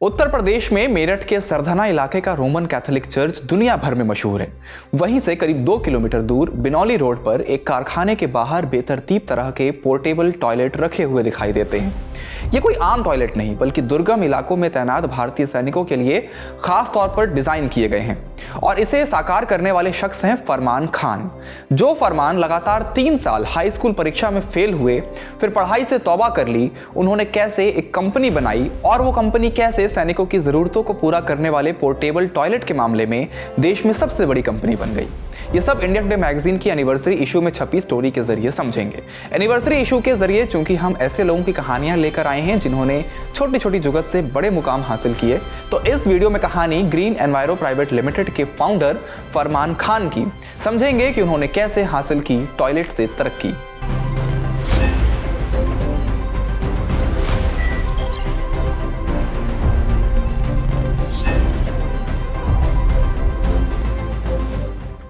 उत्तर प्रदेश में मेरठ के सरधना इलाके का रोमन कैथोलिक चर्च दुनिया भर में मशहूर है। वहीं से करीब 2 किलोमीटर दूर बिनौली रोड पर एक कारखाने के बाहर बेतरतीब तरह के पोर्टेबल टॉयलेट रखे हुए दिखाई देते हैं। ये कोई आम टॉयलेट नहीं बल्कि दुर्गम इलाकों में तैनात भारतीय सैनिकों के लिए खास तौर पर डिजाइन किए गए हैं और इसे साकार करने वाले शख्स हैं फरमान खान। जो फरमान लगातार 3 साल हाई स्कूल परीक्षा में फेल हुए, फिर पढ़ाई से तौबा कर ली। उन्होंने कैसे एक कंपनी बनाई और वो कंपनी कैसे सैनिकों की जरूरतों को पूरा करने वाले पोर्टेबल टॉयलेट के मामले में देश में सबसे बड़ी कंपनी बन गई। ये सब इंडिया टुडे मैगजीन की एनिवर्सरी इशू में छपी स्टोरी के जरिए समझेंगे। एनिवर्सरी इशू के जरिए चूंकि हम ऐसे लोगों की कहानियां लेकर आए हैं जिन्होंने छोटी छोटी जुगत से बड़े मुकाम हासिल किए, तो इस वीडियो में कहानी ग्रीन एनवायरो प्राइवेट लिमिटेड के फाउंडर फरमान खान की समझेंगे कि उन्होंने कैसे हासिल की टॉयलेट से तरक्की।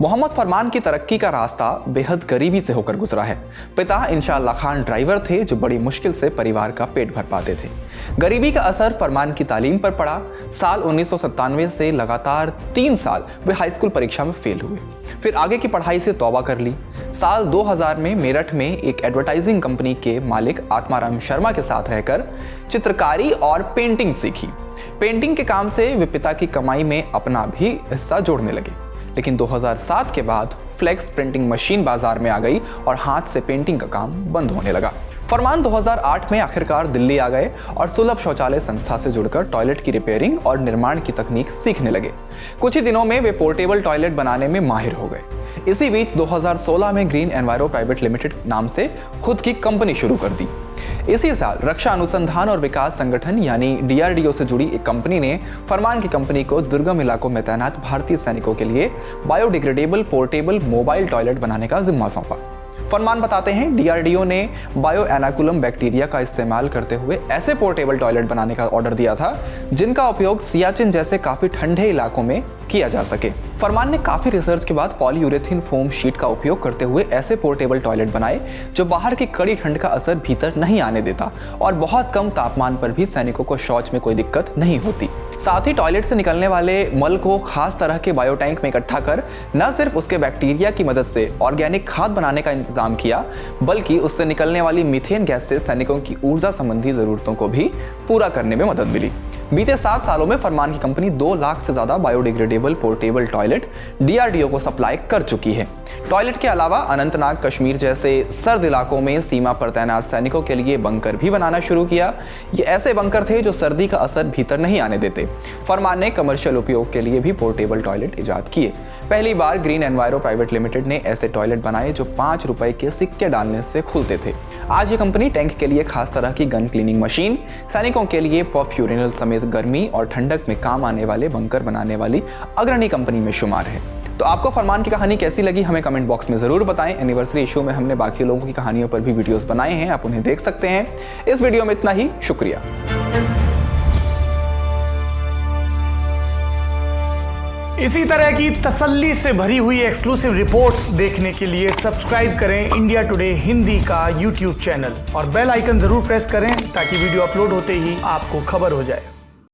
मोहम्मद फरमान की तरक्की का रास्ता बेहद गरीबी से होकर गुजरा है। पिता इंशाअल्लाह खान ड्राइवर थे जो बड़ी मुश्किल से परिवार का पेट भर पाते थे। गरीबी का असर फरमान की तालीम पर पड़ा। साल 1997 से लगातार 3 साल वे हाई स्कूल परीक्षा में फेल हुए, फिर आगे की पढ़ाई से तौबा कर ली। साल 2000 में मेरठ में एक एडवर्टाइजिंग कंपनी के मालिक आत्माराम शर्मा के साथ रहकर चित्रकारी और पेंटिंग सीखी। पेंटिंग के काम से वे पिता की कमाई में अपना भी हिस्सा जोड़ने लगे। लेकिन 2007 के बाद फ्लेक्स प्रिंटिंग मशीन बाजार में आ गई और हाथ से पेंटिंग का काम बंद होने लगा। फरमान 2008 में आखिरकार दिल्ली आ गए और सुलभ शौचालय संस्था से जुड़कर टॉयलेट की रिपेयरिंग और निर्माण की तकनीक सीखने लगे। कुछ ही दिनों में वे पोर्टेबल टॉयलेट बनाने में माहिर हो गए। इसी बीच 2016 में ग्रीन एनवायरो प्राइवेट लिमिटेड नाम से खुद की कंपनी शुरू कर दी। इसी साल रक्षा अनुसंधान और विकास संगठन यानी DRDO से जुड़ी एक कंपनी ने फरमान की कंपनी को दुर्गम इलाकों में तैनात भारतीय सैनिकों के लिए बायोडिग्रेडेबल पोर्टेबल मोबाइल टॉयलेट बनाने का जिम्मा सौंपा। फरमान बताते हैं DRDO ने बायो एनाकुलम बैक्टीरिया का इस्तेमाल करते हुए ऐसे पोर्टेबल टॉयलेट बनाने का ऑर्डर दिया था जिनका उपयोग सियाचिन जैसे काफी ठंडे इलाकों में किया जा सके। फरमान ने काफी रिसर्च के बाद पॉलीयूरेथीन फोम शीट का उपयोग करते हुए ऐसे पोर्टेबल टॉयलेट बनाए जो बाहर की कड़ी ठंड का असर भीतर नहीं आने देता और बहुत कम तापमान पर भी सैनिकों को शौच में कोई दिक्कत नहीं होती। साथ ही टॉयलेट से निकलने वाले मल को खास तरह के बायो टैंक में इकट्ठा कर न सिर्फ उसके बैक्टीरिया की मदद से ऑर्गेनिक खाद बनाने का इंतजाम किया, बल्कि उससे निकलने वाली मीथेन गैस से सैनिकों की ऊर्जा संबंधी जरूरतों को भी पूरा करने में मदद मिली। बीते 7 सालों में फरमान की कंपनी 2 लाख से ज्यादा बायोडिग्रेडेबल पोर्टेबल टॉयलेट DRDO को सप्लाई कर चुकी है। टॉयलेट के अलावा अनंतनाग कश्मीर जैसे सर्द इलाकों में सीमा पर तैनात सैनिकों के लिए बंकर भी बनाना शुरू किया। ये ऐसे बंकर थे जो सर्दी का असर भीतर नहीं आने देते। फरमान ने कमर्शियल उपयोग के लिए भी पोर्टेबल टॉयलेट इजाद किए। पहली बार ग्रीन एनवायरो प्राइवेट लिमिटेड ने ऐसे टॉयलेट बनाए जो 5 रुपए के सिक्के डालने से खुलते थे। आज ये कंपनी टैंक के लिए खास तरह की गन क्लीनिंग मशीन, सैनिकों के लिए पफ यूरिनल समेत गर्मी और ठंडक में काम आने वाले बंकर बनाने वाली अग्रणी कंपनी में शुमार है। तो आपको फरमान की कहानी कैसी लगी हमें कमेंट बॉक्स में जरूर बताएं। एनिवर्सरी इशू में हमने बाकी लोगों की कहानियों पर भी वीडियोस बनाए हैं, आप उन्हें देख सकते हैं। इस वीडियो में इतना ही, शुक्रिया। इसी तरह की तसल्ली से भरी हुई एक्सक्लूसिव रिपोर्ट्स देखने के लिए सब्सक्राइब करें इंडिया टुडे हिंदी का YouTube चैनल और बेल आइकन जरूर प्रेस करें ताकि वीडियो अपलोड होते ही आपको खबर हो जाए।